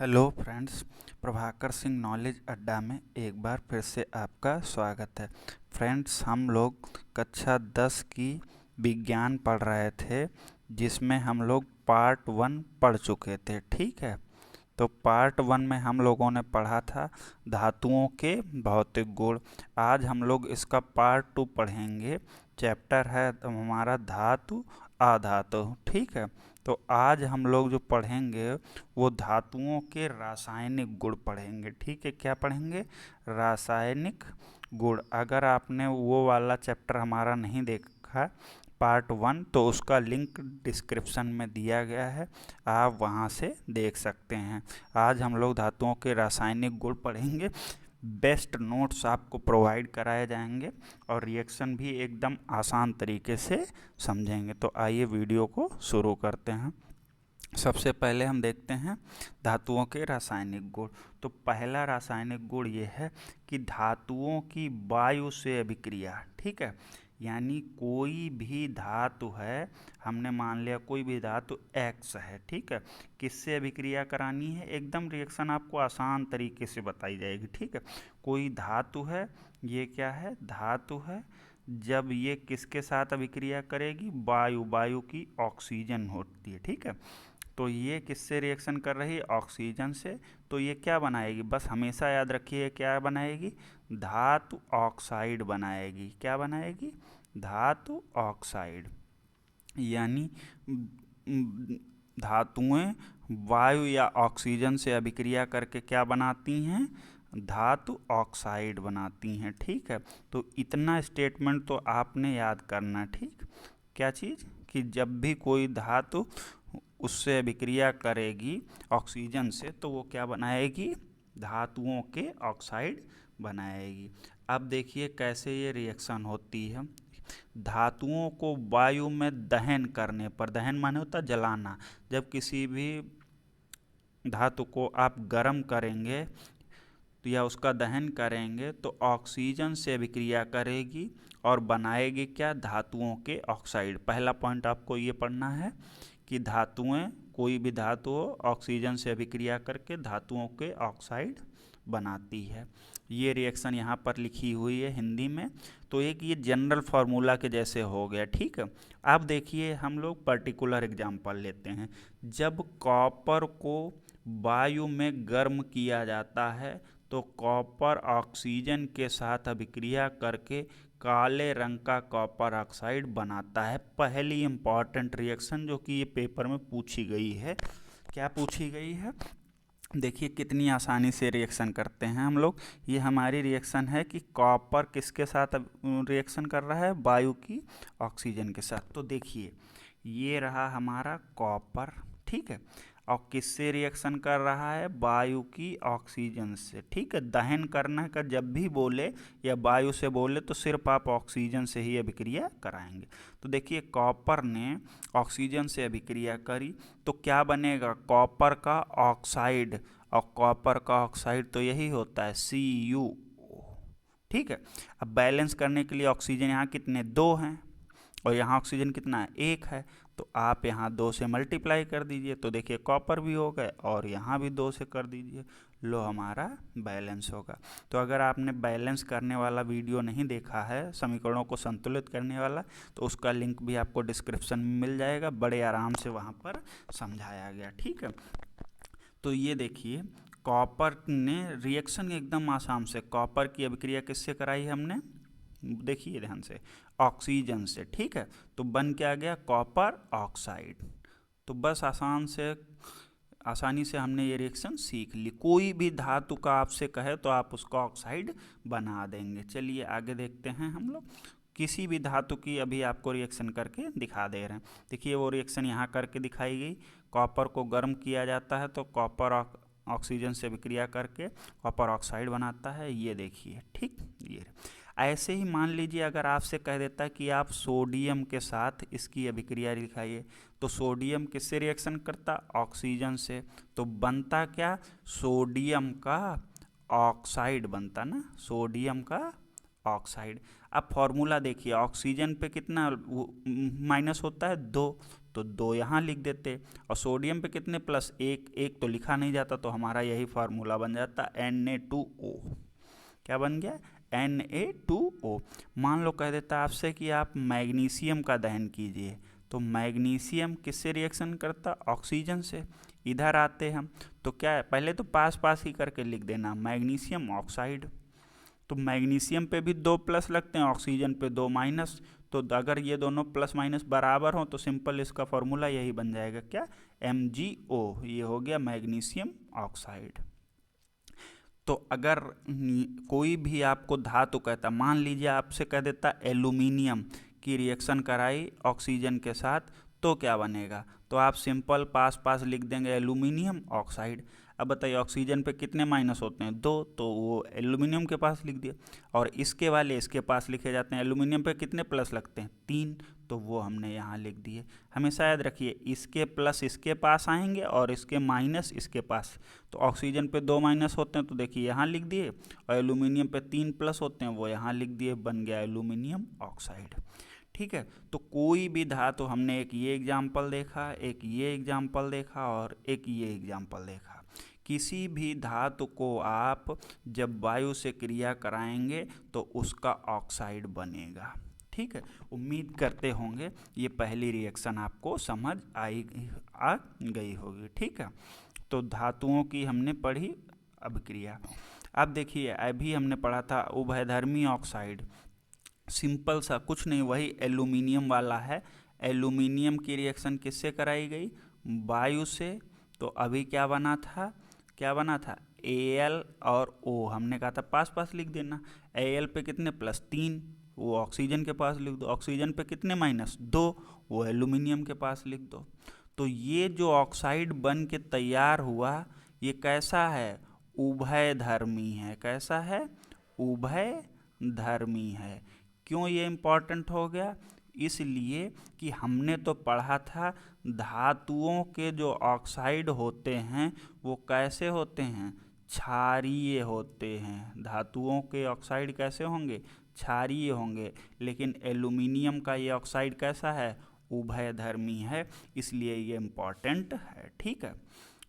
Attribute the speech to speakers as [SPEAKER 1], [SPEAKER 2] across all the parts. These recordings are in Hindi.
[SPEAKER 1] Hello friends, Prabhakar Singh knowledge अड्डा में एक बार फिर से आपका स्वागत है। फ्रेंड्स, हम लोग कक्षा 10 की विज्ञान पढ़ रहे थे, जिसमें हम लोग पार्ट 1 पढ़ चुके थे। ठीक है, तो पार्ट 1 में हम लोगों ने पढ़ा था धातुओं के भौतिक गुण। आज हम लोग इसका पार्ट 2 पढ़ेंगे। चैप्टर है हमारा धातु अधातु। ठीक है, तो आज हम लोग जो पढ़ेंगे वो धातुओं के रासायनिक गुण पढ़ेंगे। ठीक है, क्या पढ़ेंगे? रासायनिक गुण। अगर आपने वो वाला चैप्टर हमारा नहीं देखा पार्ट 1, तो उसका लिंक डिस्क्रिप्शन में दिया गया है, आप वहाँ से देख सकते हैं। आज हम लोग धातुओं के रासायनिक गुण पढ़ेंगे। बेस्ट नोट्स आपको प्रोवाइड कराए जाएंगे और रिएक्शन भी एकदम आसान तरीके से समझेंगे। तो आइए वीडियो को शुरू करते हैं। सबसे पहले हम देखते हैं धातुओं के रासायनिक गुण। तो पहला रासायनिक गुण ये है कि धातुओं की वायु से अभिक्रिया। ठीक है, यानी कोई भी धातु है, हमने मान लिया कोई भी धातु X है। ठीक है, किससे अभिक्रिया करानी है? एकदम रिएक्शन आपको आसान तरीके से बताई जाएगी। ठीक है, कोई धातु है, ये क्या है? धातु है। जब ये किसके साथ अभिक्रिया करेगी? वायु की ऑक्सीजन होती है। ठीक है, तो ये किससे रिएक्शन कर रही है? ऑक्सीजन से। तो ये क्या बनाएगी? बस हमेशा याद रखिए, क्या बनाएगी? धातु ऑक्साइड बनाएगी। क्या बनाएगी? धातु ऑक्साइड। यानी धातुएं वायु या ऑक्सीजन से अभिक्रिया करके क्या बनाती हैं? धातु ऑक्साइड बनाती हैं। ठीक है, तो इतना स्टेटमेंट तो आपने याद करना। ठीक, क्या चीज़? कि जब भी कोई धातु उससे अभिक्रिया करेगी ऑक्सीजन से, तो वो क्या बनाएगी? धातुओं के ऑक्साइड बनाएगी। अब देखिए कैसे ये रिएक्शन होती है। धातुओं को वायु में दहन करने पर, दहन माने होता है जलाना, जब किसी भी धातु को आप गर्म करेंगे तो या उसका दहन करेंगे तो ऑक्सीजन से अभिक्रिया करेगी और बनाएगी क्या? धातुओं के ऑक्साइड। पहला पॉइंट आपको ये पढ़ना है कि धातुएं, कोई भी धातु हो, ऑक्सीजन से अभिक्रिया करके धातुओं के ऑक्साइड बनाती है। ये रिएक्शन यहाँ पर लिखी हुई है हिंदी में। तो एक ये जनरल फार्मूला के जैसे हो गया। ठीक है, अब देखिए हम लोग पर्टिकुलर एग्जांपल लेते हैं। जब कॉपर को वायु में गर्म किया जाता है तो कॉपर ऑक्सीजन के साथ अभिक्रिया करके काले रंग का कॉपर ऑक्साइड बनाता है। पहली इंपॉर्टेंट रिएक्शन जो कि ये पेपर में पूछी गई है। क्या पूछी गई है? देखिए कितनी आसानी से रिएक्शन करते हैं हम लोग। ये हमारी रिएक्शन है कि कॉपर किसके साथ रिएक्शन कर रहा है? वायु की ऑक्सीजन के साथ। तो देखिए ये रहा हमारा कॉपर। ठीक है, और किससे रिएक्शन कर रहा है? वायु की ऑक्सीजन से। ठीक है, दहन करने का जब भी बोले या वायु से बोले तो सिर्फ आप ऑक्सीजन से ही अभिक्रिया कराएंगे। तो देखिए कॉपर ने ऑक्सीजन से अभिक्रिया करी तो क्या बनेगा? कॉपर का ऑक्साइड। और कॉपर का ऑक्साइड तो यही होता है Cu। ठीक है, अब बैलेंस करने के लिए ऑक्सीजन यहाँ कितने? 2 हैं और यहाँ ऑक्सीजन कितना है? 1 है। तो आप यहाँ 2 से मल्टीप्लाई कर दीजिए, तो देखिए कॉपर भी हो गए और यहाँ भी 2 से कर दीजिए। लो हमारा बैलेंस होगा। तो अगर आपने बैलेंस करने वाला वीडियो नहीं देखा है, समीकरणों को संतुलित करने वाला, तो उसका लिंक भी आपको डिस्क्रिप्शन में मिल जाएगा। बड़े आराम से वहाँ पर समझाया गया। ठीक है, तो ये देखिए कॉपर ने रिएक्शन एकदम आसान से, कॉपर की अभिक्रिया किससे कराई हमने? देखिए ध्यान से, ऑक्सीजन से। ठीक है, तो बन क्या गया? Copper oxide. तो बस आसानी से हमने ये रिएक्शन सीख ली। कोई भी धातु का आपसे कहे तो आप उसका ऑक्साइड बना देंगे। चलिए आगे देखते हैं हम लोग। किसी भी धातु की अभी आपको रिएक्शन करके दिखा दे रहे हैं। देखिए वो रिएक्शन यहाँ करके दिखाई गई। कॉपर को गर्म किया जाता है तो कॉपर ऑक्सीजन से अभिक्रिया करके कॉपर ऑक्साइड बनाता है। ये देखिए। ठीक, ये ऐसे ही मान लीजिए अगर आपसे कह देता है कि आप सोडियम के साथ इसकी अभिक्रिया दिखाइए, तो सोडियम किससे रिएक्शन करता? ऑक्सीजन से। तो बनता क्या? सोडियम का ऑक्साइड बनता ना, सोडियम का ऑक्साइड। अब फॉर्मूला देखिए, ऑक्सीजन पे कितना माइनस होता है 2, तो 2 यहाँ लिख देते, और सोडियम पे कितने प्लस 1, 1 तो लिखा नहीं जाता, तो हमारा यही फार्मूला बन जाता Na2O। क्या बन गया? Na2O। मान लो कह देता आपसे कि आप मैग्नीशियम का दहन कीजिए, तो मैग्नीशियम किससे रिएक्शन करता? ऑक्सीजन से। इधर आते हम तो क्या है, पहले तो पास पास ही करके लिख देना मैग्नीशियम ऑक्साइड। तो मैग्नीशियम पे भी 2 प्लस लगते हैं, ऑक्सीजन पे 2 माइनस, तो अगर ये दोनों प्लस माइनस बराबर हो तो सिंपल इसका फॉर्मूला यही बन जाएगा, क्या? MgO। ये हो गया मैग्नीशियम ऑक्साइड। तो अगर कोई भी आपको धातु कहता, मान लीजिए आपसे कह देता एल्यूमिनियम की रिएक्शन कराई ऑक्सीजन के साथ, तो क्या बनेगा? तो आप सिंपल पास पास लिख देंगे एल्यूमिनियम ऑक्साइड। अब बताइए ऑक्सीजन पे कितने माइनस होते हैं? 2, तो वो एल्यूमिनियम के पास लिख दिया, और इसके वाले इसके पास लिखे जाते हैं। एल्यूमिनियम पे कितने प्लस लगते हैं? 3, तो वो हमने यहाँ लिख दिए। हमेशा याद रखिए, इसके प्लस इसके पास आएंगे और इसके माइनस इसके पास। तो ऑक्सीजन पे 2 माइनस होते हैं, तो देखिए यहाँ लिख दिए, और एल्यूमिनियम पे 3 प्लस होते हैं, वो यहाँ लिख दिए, बन गया एल्यूमिनियम ऑक्साइड। ठीक है, तो कोई भी धातु, हमने एक ये एग्जाम्पल देखा, एक ये एग्जाम्पल देखा, और एक ये एग्जाम्पल देखा। किसी भी धातु को आप जब वायु से क्रिया कराएंगे तो उसका ऑक्साइड बनेगा। ठीक है, उम्मीद करते होंगे ये पहली रिएक्शन आपको समझ आ गई होगी। ठीक है, तो धातुओं की हमने पढ़ी अभिक्रिया। अब देखिए, अभी हमने पढ़ा था उभयधर्मी ऑक्साइड। सिंपल सा, कुछ नहीं, वही एल्यूमिनियम वाला है। एल्यूमिनियम की रिएक्शन किससे कराई गई? वायु से। तो अभी क्या बना था? Al और O। हमने कहा था पास पास लिख देना। Al पे कितने प्लस 3, वो ऑक्सीजन के पास लिख दो। ऑक्सीजन पे कितने माइनस 2, वो एल्यूमिनियम के पास लिख दो। तो ये जो ऑक्साइड बन के तैयार हुआ, ये कैसा है? उभयधर्मी है। कैसा है? उभयधर्मी है। क्यों ये इम्पोर्टेंट हो गया? इसलिए कि हमने तो पढ़ा था धातुओं के जो ऑक्साइड होते हैं वो कैसे होते हैं? क्षारीय होते हैं। धातुओं के ऑक्साइड कैसे होंगे? क्षारीय होंगे। लेकिन एल्यूमिनियम का ये ऑक्साइड कैसा है? उभयधर्मी है, इसलिए ये इम्पॉर्टेंट है। ठीक है,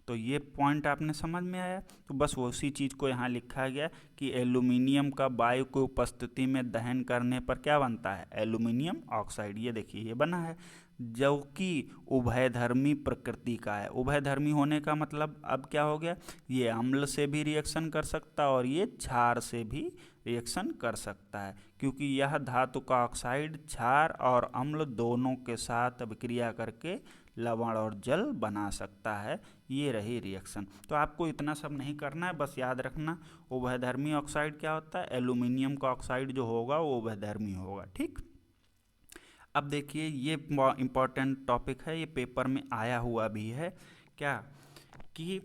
[SPEAKER 1] तो ये पॉइंट आपने समझ में आया। तो बस वो उसी चीज़ को यहाँ लिखा गया कि एल्यूमिनियम का वायु की उपस्थिति में दहन करने पर क्या बनता है? Aluminium oxide. ये देखिए ये बना है, जो कि उभयधर्मी प्रकृति का है। उभयधर्मी होने का मतलब अब क्या हो गया? ये अम्ल से भी रिएक्शन कर सकता है और ये क्षार से भी रिएक्शन कर सकता है, क्योंकि यह धातु का ऑक्साइड क्षार और अम्ल दोनों के साथ अभिक्रिया करके लवण और जल बना सकता है। ये रही रिएक्शन। तो आपको इतना सब नहीं करना है, बस याद रखना उभयधर्मी ऑक्साइड क्या होता है? एल्यूमिनियम का ऑक्साइड जो होगा वो उभयधर्मी होगा। ठीक, अब देखिए ये इम्पॉर्टेंट टॉपिक है, ये पेपर में आया हुआ भी है। क्या कि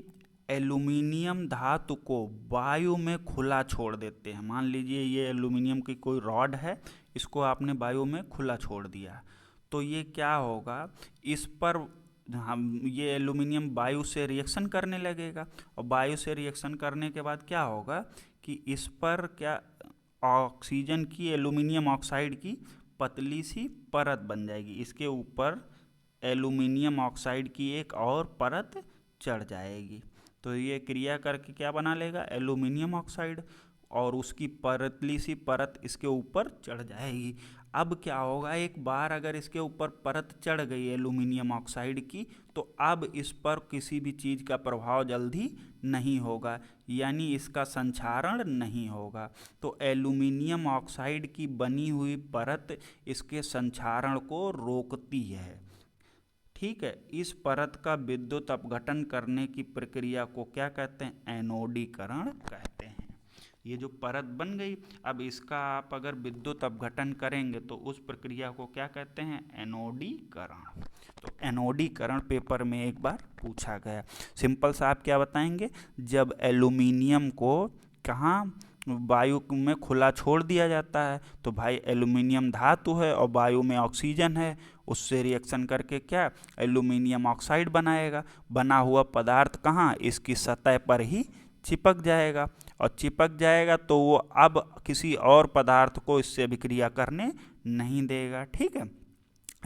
[SPEAKER 1] एल्यूमिनियम धातु को वायु में खुला छोड़ देते हैं। मान लीजिए ये एल्यूमिनियम की कोई रॉड है, इसको आपने वायु में खुला छोड़ दिया, तो ये क्या होगा? इस पर हम ये एल्यूमिनियम वायु से रिएक्शन करने लगेगा, और वायु से रिएक्शन करने के बाद क्या होगा कि इस पर क्या ऑक्सीजन की, एल्यूमिनियम ऑक्साइड की पतली सी परत बन जाएगी। इसके ऊपर एल्यूमिनियम ऑक्साइड की एक और परत चढ़ जाएगी। तो ये क्रिया करके क्या बना लेगा? एल्यूमिनियम ऑक्साइड, और उसकी पतली सी परत इसके ऊपर चढ़ जाएगी। अब क्या होगा? एक बार अगर इसके ऊपर परत चढ़ गई एल्यूमिनियम ऑक्साइड की, तो अब इस पर किसी भी चीज़ का प्रभाव जल्दी नहीं होगा, यानी इसका संक्षारण नहीं होगा। तो एल्यूमिनियम ऑक्साइड की बनी हुई परत इसके संक्षारण को रोकती है। ठीक है, इस परत का विद्युत अपघटन करने की प्रक्रिया को क्या कहते हैं? एनोडीकरण कहते हैं। ये जो परत बन गई, अब इसका आप अगर विद्युत अपघटन करेंगे तो उस प्रक्रिया को क्या कहते हैं? एनोडीकरण। तो एनोडीकरण पेपर में एक बार पूछा गया। सिंपल सा आप क्या बताएंगे? जब एल्यूमिनियम को कहाँ वायु में खुला छोड़ दिया जाता है, तो भाई एल्यूमिनियम धातु है और वायु में ऑक्सीजन है, उससे रिएक्शन करके क्या एल्यूमिनियम ऑक्साइड बनाएगा। बना हुआ पदार्थ कहाँ? इसकी सतह पर ही चिपक जाएगा, और चिपक जाएगा तो वो अब किसी और पदार्थ को इससे अभिक्रिया करने नहीं देगा। ठीक है,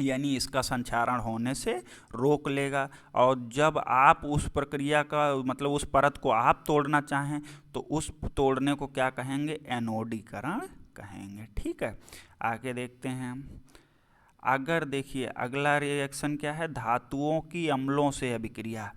[SPEAKER 1] यानी इसका संक्षारण होने से रोक लेगा। और जब आप उस प्रक्रिया का मतलब उस परत को आप तोड़ना चाहें तो उस तोड़ने को क्या कहेंगे? एनोडीकरण कहेंगे। ठीक है, आगे देखते हैं हम। अगर देखिए अगला रिएक्शन क्या है? धातुओं की अम्लों से अभिक्रिया।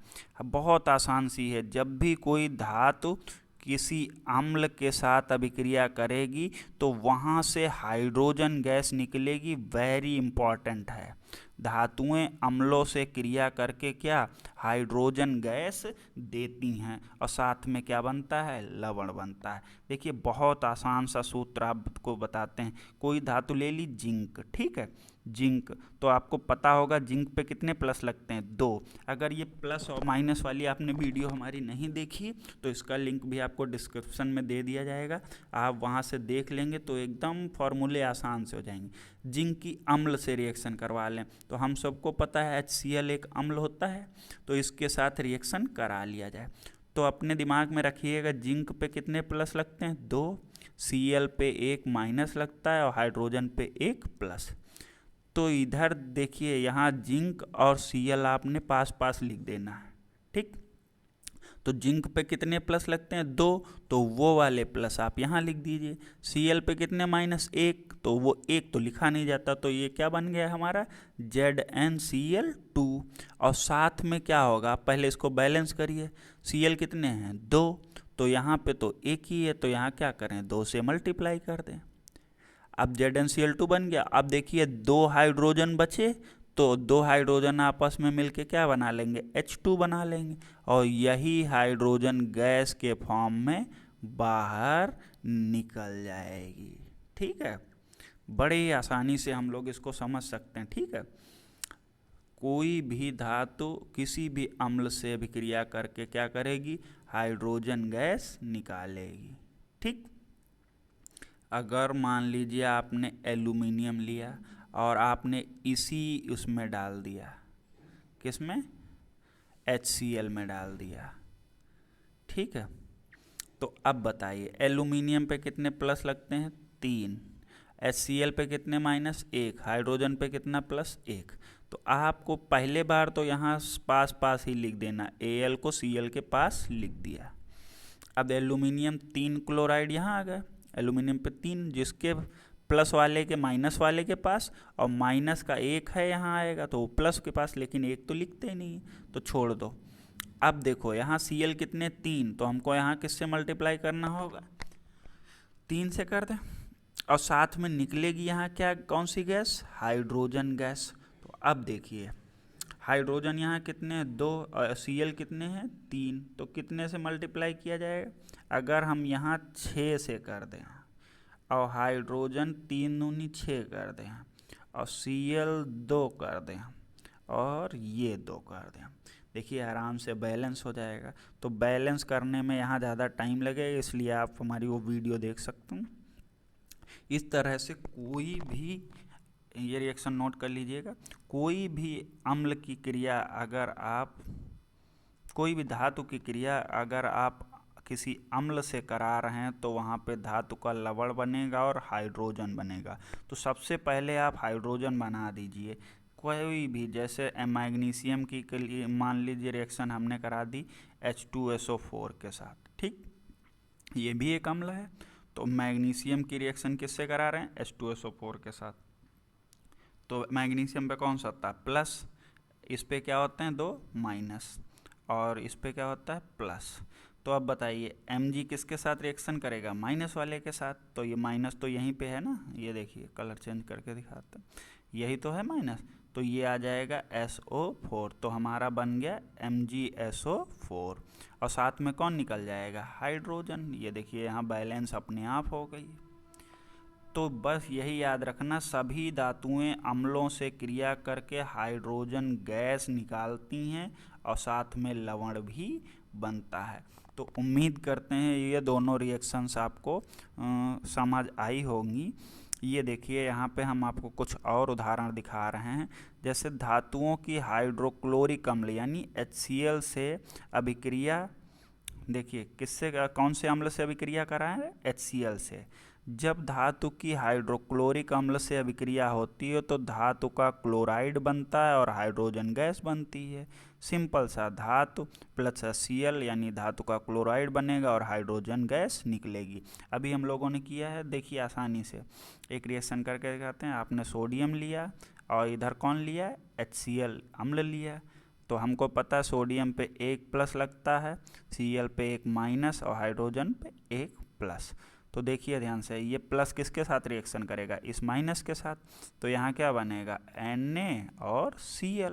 [SPEAKER 1] बहुत आसान सी है। जब भी कोई धातु किसी अम्ल के साथ अभिक्रिया करेगी तो वहाँ से हाइड्रोजन गैस निकलेगी। वेरी इंपॉर्टेंट है। धातुएं अम्लों से क्रिया करके क्या? हाइड्रोजन गैस देती हैं, और साथ में क्या बनता है? लवण बनता है। देखिए बहुत आसान सा सूत्र आपको बताते हैं। कोई धातु ले ली जिंक, ठीक है, जिंक, तो आपको पता होगा जिंक पे कितने प्लस लगते हैं? 2। अगर ये प्लस और माइनस वाली आपने वीडियो हमारी नहीं देखी तो इसका लिंक भी आपको डिस्क्रिप्शन में दे दिया जाएगा, आप वहाँ से देख लेंगे तो एकदम फॉर्मूले आसान से हो जाएंगे। जिंक की अम्ल से रिएक्शन करवा लें तो हम सबको पता है HCl एक अम्ल होता है, तो इसके साथ रिएक्शन करा लिया जाए। तो अपने दिमाग में रखिएगा जिंक पे कितने प्लस लगते हैं? 2, Cl पे 1 माइनस लगता है और हाइड्रोजन पे 1 प्लस। तो इधर देखिए यहाँ जिंक और Cl आपने पास पास लिख देना है। ठीक, तो जिंक पे कितने प्लस लगते हैं? 2, तो वो वाले प्लस आप यहाँ लिख दीजिए। Cl पे कितने माइनस? 1, तो वो 1 तो लिखा नहीं जाता, तो ये क्या बन गया हमारा? ZnCl2। और साथ में क्या होगा? आप पहले इसको बैलेंस करिए। Cl कितने हैं? 2, तो यहाँ पे तो 1 ही है, तो यहाँ क्या करें? 2 से मल्टीप्लाई कर दें। अब ZnCl2 बन गया। अब देखिए 2 हाइड्रोजन बचे, तो 2 हाइड्रोजन आपस में मिलके क्या बना लेंगे? H2 बना लेंगे, और यही हाइड्रोजन गैस के फॉर्म में बाहर निकल जाएगी। ठीक है, बड़ी आसानी से हम लोग इसको समझ सकते हैं। ठीक है, कोई भी धातु किसी भी अम्ल से अभिक्रिया करके क्या करेगी? हाइड्रोजन गैस निकालेगी। ठीक, अगर मान लीजिए आपने एल्यूमिनियम लिया और आपने इसी उसमें डाल दिया, किसमें? HCl में डाल दिया। ठीक है, तो अब बताइए एल्यूमिनियम पे कितने प्लस लगते हैं? 3। HCl पे कितने माइनस? 1। हाइड्रोजन पे कितना प्लस? 1। तो आपको पहले बार तो यहाँ पास पास ही लिख देना, Al को Cl के पास लिख दिया। अब एल्यूमिनियम 3 क्लोराइड यहाँ आ गया, एल्यूमिनियम पे 3, जिसके प्लस वाले के माइनस वाले के पास, और माइनस का 1 है यहाँ आएगा तो वो प्लस के पास, लेकिन 1 तो लिखते ही नहीं, तो छोड़ दो। अब देखो यहाँ Cl कितने? 3, तो हमको यहाँ किससे मल्टीप्लाई करना होगा? 3 से कर दें, और साथ में निकलेगी यहाँ क्या? कौन सी गैस? Hydrogen gas. तो अब देखिए हाइड्रोजन यहाँ कितने? 2, और Cl कितने हैं? 3, तो कितने से मल्टीप्लाई किया जाएगा? अगर हम यहाँ 6 से कर दें, और हाइड्रोजन 3 दूनी 6 कर दें, और Cl 2 कर दें, और ये 2 कर दें, देखिए आराम से बैलेंस हो जाएगा। तो बैलेंस करने में यहाँ ज़्यादा टाइम लगेगा, इसलिए आप हमारी वो वीडियो देख सकते हैं। इस तरह से कोई भी, ये रिएक्शन नोट कर लीजिएगा, कोई भी अम्ल की क्रिया अगर आप, कोई भी धातु की क्रिया अगर आप किसी अम्ल से करा रहे हैं तो वहाँ पे धातु का लवण बनेगा और हाइड्रोजन बनेगा। तो सबसे पहले आप हाइड्रोजन बना दीजिए कोई भी, जैसे मैग्नीशियम की के लिए मान लीजिए रिएक्शन हमने करा दी H2SO4 के साथ। ठीक, ये भी एक अम्ल है, तो मैग्नीशियम की रिएक्शन किससे करा रहे हैं? H2SO4 के साथ। तो मैग्नीशियम पे कौन सा होता है? प्लस, इस पे क्या होते हैं? 2 माइनस, और इस पे क्या होता है? प्लस। तो अब बताइए Mg किसके साथ रिएक्शन करेगा? माइनस वाले के साथ। तो ये माइनस तो यहीं पे है ना, ये देखिए कलर चेंज करके दिखाते हैं, यही तो है माइनस, तो ये आ जाएगा SO4, तो हमारा बन गया MgSO4, और साथ में कौन निकल जाएगा? हाइड्रोजन। ये देखिए यहाँ बैलेंस अपने आप हो गई। तो बस यही याद रखना, सभी धातुएं अम्लों से क्रिया करके हाइड्रोजन गैस निकालती हैं और साथ में लवण भी बनता है। तो उम्मीद करते हैं ये दोनों रिएक्शंस आपको समझ आई होंगी। ये देखिए यहाँ पे हम आपको कुछ और उदाहरण दिखा रहे हैं, जैसे धातुओं की हाइड्रोक्लोरिक अम्ल यानी HCl से अभिक्रिया देखिए किससे कौन से अम्ल से अभिक्रिया कराएं, HCl से। जब धातु की हाइड्रोक्लोरिक अम्ल से अभिक्रिया होती है तो धातु का क्लोराइड बनता है और हाइड्रोजन गैस बनती है। सिंपल सा, धातु प्लस HCl यानी धातु का क्लोराइड बनेगा और हाइड्रोजन गैस निकलेगी। अभी हम लोगों ने किया है, देखिए आसानी से एक रिएक्शन करके कहते हैं। आपने सोडियम लिया और इधर कौन लिया, HCl अम्ल लिया। तो हमको पता है सोडियम पे 1 प्लस लगता है, Cl पे 1 माइनस और हाइड्रोजन पे 1 प्लस। तो देखिए ध्यान से, ये प्लस किसके साथ रिएक्शन करेगा, इस माइनस के साथ। तो यहाँ क्या बनेगा, Na और Cl,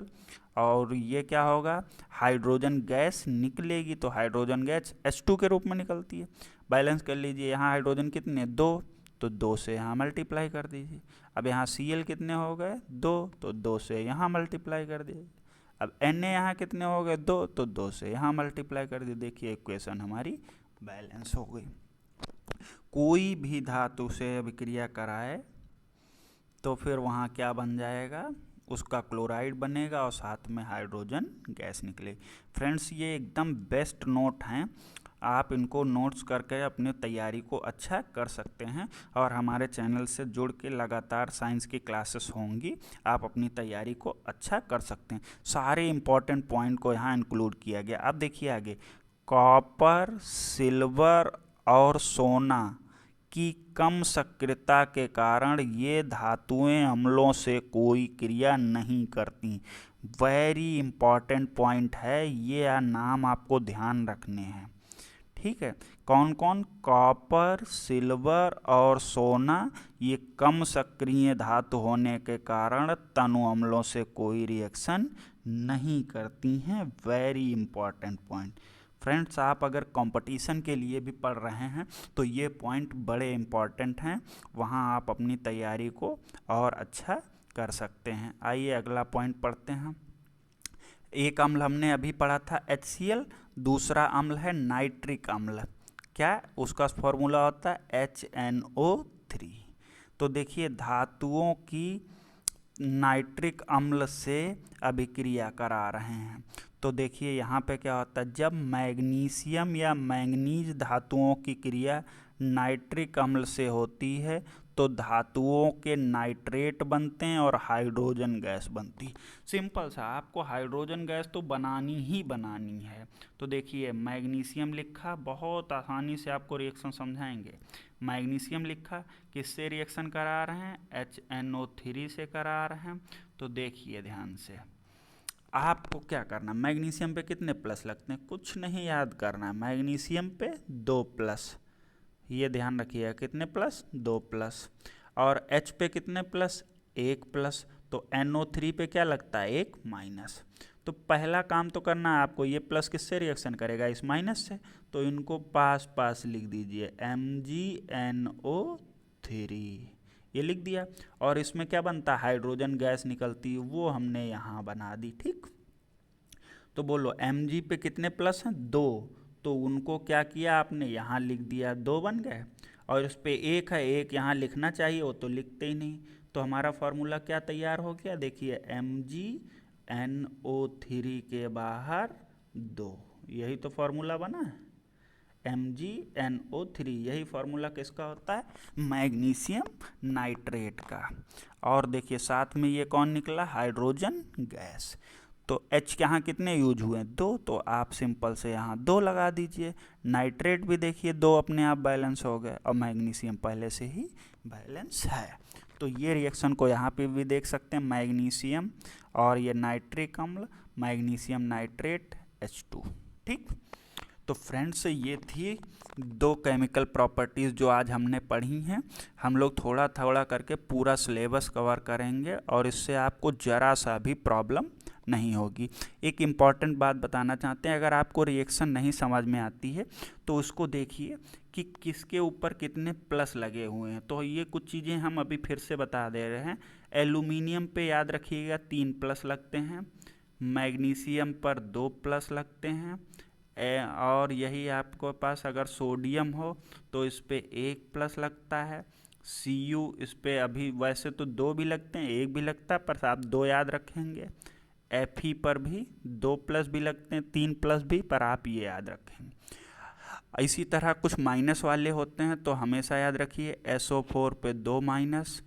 [SPEAKER 1] और ये क्या होगा, हाइड्रोजन गैस निकलेगी। तो हाइड्रोजन गैस H2 के रूप में निकलती है। बैलेंस कर लीजिए, यहाँ हाइड्रोजन कितने, 2, तो 2 से यहाँ मल्टीप्लाई कर दीजिए। अब यहाँ Cl कितने हो गए, 2, तो 2 से यहाँ मल्टीप्लाई कर दीजिए। अब Na यहाँ कितने हो गए, 2, तो 2 से यहाँ मल्टीप्लाई कर दीजिए। देखिए इक्वेशन हमारी बैलेंस हो गई। कोई भी धातु से अभिक्रिया कराए तो फिर वहाँ क्या बन जाएगा, उसका क्लोराइड बनेगा और साथ में हाइड्रोजन गैस निकलेगी। फ्रेंड्स ये एकदम बेस्ट नोट हैं, आप इनको नोट्स करके अपनी तैयारी को अच्छा कर सकते हैं। और हमारे चैनल से जुड़ के लगातार साइंस की क्लासेस होंगी, आप अपनी तैयारी को अच्छा कर सकते हैं। सारे इंपॉर्टेंट पॉइंट को यहाँ इंक्लूड किया गया। अब देखिए आगे, कॉपर, सिल्वर और सोना की कम सक्रियता के कारण ये धातुएं अम्लों से कोई क्रिया नहीं करती। वेरी इंपॉर्टेंट पॉइंट है ये, नाम आपको ध्यान रखने हैं, ठीक है। कौन कौन, कॉपर, सिल्वर और सोना, ये कम सक्रिय धातु होने के कारण तनु अम्लों से कोई रिएक्शन नहीं करती हैं। वेरी इंपॉर्टेंट पॉइंट फ्रेंड्स, आप अगर कंपटीशन के लिए भी पढ़ रहे हैं तो ये पॉइंट बड़े इंपॉर्टेंट हैं, वहाँ आप अपनी तैयारी को और अच्छा कर सकते हैं। आइए अगला पॉइंट पढ़ते हैं। एक अम्ल हमने अभी पढ़ा था HCl, दूसरा अम्ल है नाइट्रिक अम्ल। क्या उसका फॉर्मूला होता है, HNO3। तो देखिए धातुओं की नाइट्रिक अम्ल से अभिक्रिया करा रहे हैं तो देखिए यहाँ पे क्या होता है, जब मैग्नीशियम या मैंगनीज धातुओं की क्रिया नाइट्रिक अम्ल से होती है तो धातुओं के नाइट्रेट बनते हैं और हाइड्रोजन गैस बनती है। सिंपल सा, आपको हाइड्रोजन गैस तो बनानी ही बनानी है। तो देखिए मैग्नीशियम लिखा, बहुत आसानी से आपको रिएक्शन समझाएंगे। मैग्नीशियम लिखा, किससे रिएक्शन करा रहे हैं, HNO3 से करा रहे हैं। तो देखिए ध्यान से, आपको क्या करना, मैग्नीशियम पे कितने प्लस लगते हैं, कुछ नहीं याद करना है, मैग्नीशियम पे 2 प्लस, ये ध्यान रखिएगा, कितने प्लस, 2 प्लस। और H पे कितने प्लस, 1 प्लस। तो NO3 पे क्या लगता है, 1 माइनस। तो पहला काम तो करना है आपको, ये प्लस किससे रिएक्शन करेगा, इस माइनस से। तो इनको पास पास लिख दीजिए, MgNO3, ये लिख दिया। और इसमें क्या बनता है, हाइड्रोजन गैस निकलती है, वो हमने यहाँ बना दी, ठीक। तो बोलो Mg पे कितने प्लस हैं, 2, तो उनको क्या किया आपने, यहाँ लिख दिया, 2 बन गए। और इस पे 1 है, 1 यहाँ लिखना चाहिए, वो तो लिखते ही नहीं। तो हमारा फार्मूला क्या तैयार हो गया, देखिए MgNO3 के बाहर 2, यही तो फार्मूला बना है, MgNO3, यही फार्मूला किसका होता है, मैग्नीशियम नाइट्रेट का। और देखिए साथ में ये कौन निकला, हाइड्रोजन गैस। तो H यहाँ कितने यूज हुए, 2, तो आप सिंपल से यहाँ 2 लगा दीजिए। नाइट्रेट भी देखिए 2 अपने आप बैलेंस हो गए और मैग्नीशियम पहले से ही बैलेंस है। तो ये रिएक्शन को यहाँ पे भी देख सकते हैं, मैग्नीशियम और ये नाइट्रिक अम्ल, मैग्नीशियम नाइट्रेट H2, ठीक। तो फ्रेंड्स ये थी 2 केमिकल प्रॉपर्टीज़ जो आज हमने पढ़ी हैं। हम लोग थोड़ा थोड़ा करके पूरा सिलेबस कवर करेंगे और इससे आपको ज़रा सा भी प्रॉब्लम नहीं होगी। एक इम्पॉर्टेंट बात बताना चाहते हैं, अगर आपको रिएक्शन नहीं समझ में आती है तो उसको देखिए कि किसके ऊपर कितने प्लस लगे हुए हैं। तो ये कुछ चीज़ें हम अभी फिर से बता दे रहे हैं। एल्यूमिनियम पे याद रखिएगा 3 प्लस लगते हैं, मैग्नीशियम पर 2 प्लस लगते हैं, और यही आपको पास अगर सोडियम हो तो इस पे 1 प्लस लगता है। Cu इस पे अभी वैसे तो 2 भी लगते हैं, 1 भी लगता है, पर आप 2 याद रखेंगे। Fe पर भी 2 प्लस भी लगते हैं, 3 प्लस भी, पर आप ये याद रखेंगे। इसी तरह कुछ माइनस वाले होते हैं, तो हमेशा याद रखिए SO4 पे 2 माइनस,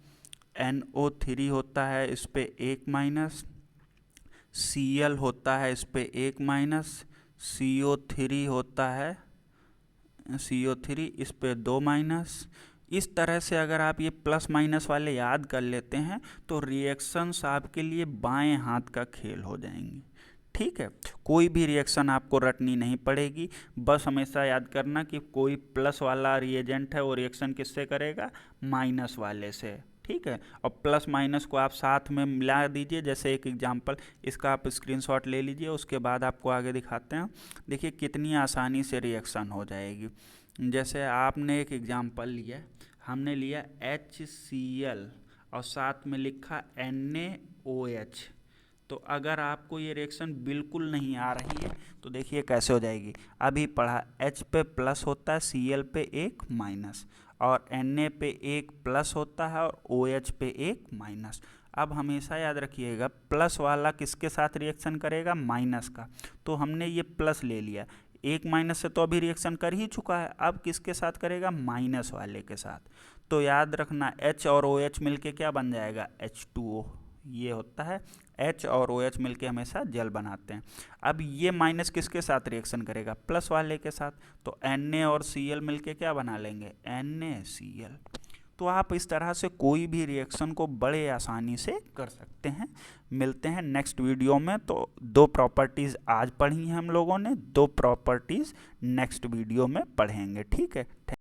[SPEAKER 1] NO3 होता है इस पे 1 माइनस, Cl होता है इस पे 1 माइनस, CO3 होता है CO3 इस पे 2 माइनस। इस तरह से अगर आप ये प्लस माइनस वाले याद कर लेते हैं तो रिएक्शंस आपके लिए बाएं हाथ का खेल हो जाएंगी। ठीक है, कोई भी रिएक्शन आपको रटनी नहीं पड़ेगी, बस हमेशा याद करना कि कोई प्लस वाला रिएजेंट है वो रिएक्शन किससे करेगा, माइनस वाले से। ठीक है, और प्लस माइनस को आप साथ में मिला दीजिए। जैसे एक एग्जांपल इसका आप स्क्रीनशॉट ले लीजिए, उसके बाद आपको आगे दिखाते हैं। देखिए कितनी आसानी से रिएक्शन हो जाएगी। जैसे आपने एक एग्जांपल लिया, हमने लिया HCl और साथ में लिखा NaOH। तो अगर आपको ये रिएक्शन बिल्कुल नहीं आ रही है तो देखिए कैसे हो जाएगी। अभी पढ़ा, H पे प्लस होता है, Cl पे 1 माइनस, और Na पे 1 प्लस होता है और OH पे 1 माइनस। अब हमेशा याद रखिएगा प्लस वाला किसके साथ रिएक्शन करेगा, माइनस का। तो हमने ये प्लस ले लिया, 1 माइनस से तो अभी रिएक्शन कर ही चुका है, अब किसके साथ करेगा, माइनस वाले के साथ। तो याद रखना H और OH मिलके क्या बन जाएगा, H2O। ये होता है H और OH मिलके हमेशा जल बनाते हैं। अब ये माइनस किसके साथ रिएक्शन करेगा, प्लस वाले के साथ। तो Na और Cl मिलके क्या बना लेंगे, NaCl। तो आप इस तरह से कोई भी रिएक्शन को बड़े आसानी से कर सकते हैं। मिलते हैं नेक्स्ट वीडियो में। तो 2 प्रॉपर्टीज़ आज पढ़ी हैं हम लोगों ने, 2 प्रॉपर्टीज़ नेक्स्ट वीडियो में पढ़ेंगे। ठीक है।